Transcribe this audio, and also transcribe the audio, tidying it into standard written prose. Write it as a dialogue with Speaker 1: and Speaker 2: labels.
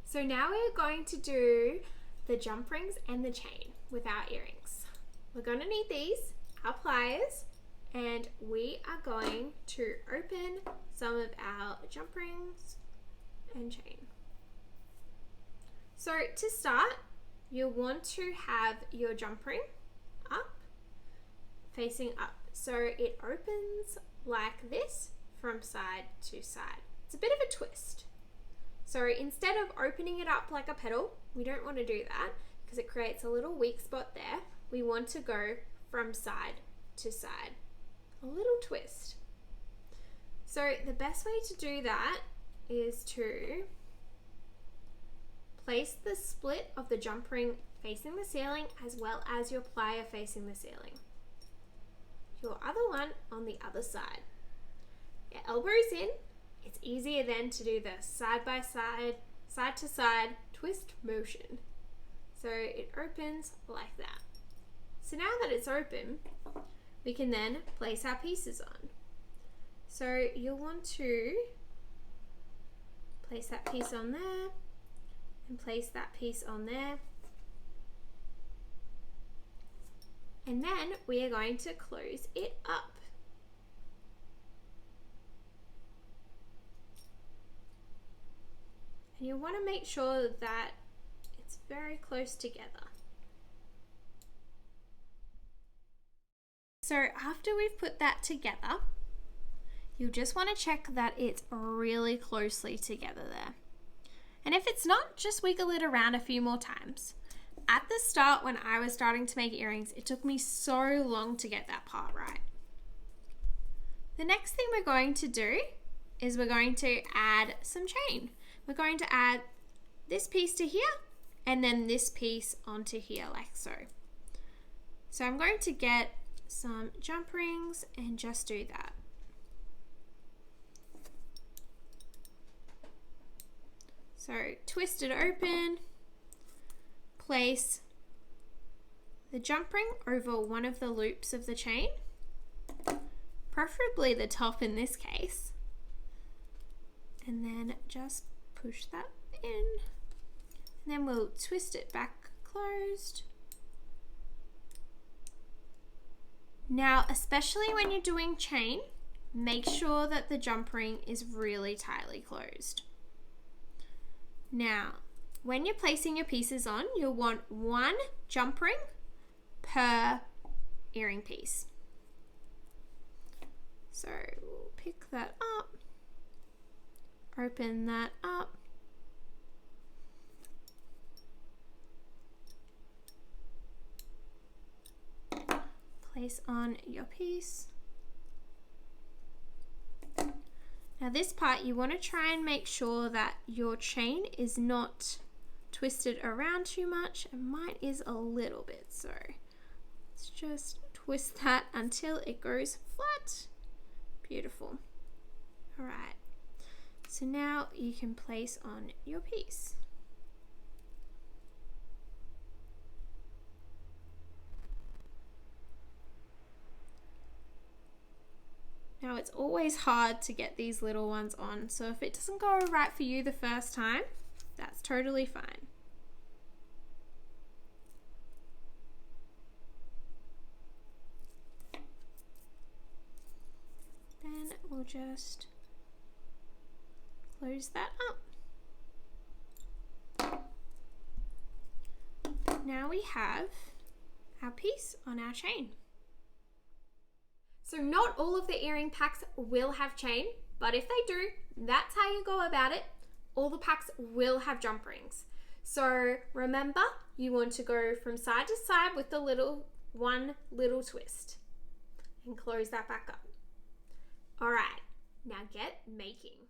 Speaker 1: So now we're going to do the jump rings and the chain with our earrings. We're going to need these, our pliers, and we are going to open some of our jump rings and chain. So to start, you'll want to have your jump ring up, facing up. So it opens like this from side to side. It's a bit of a twist. So instead of opening it up like a petal, we don't want to do that because it creates a little weak spot there. We want to go from side to side, a little twist. So the best way to do that is to place the split of the jump ring facing the ceiling as well as your plier facing the ceiling. Your other one on the other side. Your elbows in. It's easier then to do the side by side, side to side twist motion. So it opens like that. So now that it's open, we can then place our pieces on. So you'll want to place that piece on there and place that piece on there. And then we are going to close it up. And you want to make sure that it's very close together. So after we've put that together, you'll just want to check that it's really closely together there. And if it's not, just wiggle it around a few more times. At the start, when I was starting to make earrings, it took me so long to get that part right. The next thing we're going to do is we're going to add some chain. We're going to add this piece to here and then this piece onto here like so. So I'm going to get some jump rings and just do that. So twist it open, place the jump ring over one of the loops of the chain, preferably the top in this case, and then just push that in, and then we'll twist it back closed. Now, especially when you're doing chain, make sure that the jump ring is really tightly closed. Now, when you're placing your pieces on, you'll want one jump ring per earring piece. So we'll pick that up, open that up, place on your piece. Now this part, you want to try and make sure that your chain is not twisted around too much, and mine is a little bit, so let's just twist that until it goes flat. Beautiful. All right, so now you can place on your piece. Now it's always hard to get these little ones on, so if it doesn't go right for you the first time, that's totally fine. Then we'll just close that up. Now we have our piece on our chain. So not all of the earring packs will have chain, but if they do, that's how you go about it. All the packs will have jump rings. So remember, you want to go from side to side with the one little twist and close that back up. All right, now get making.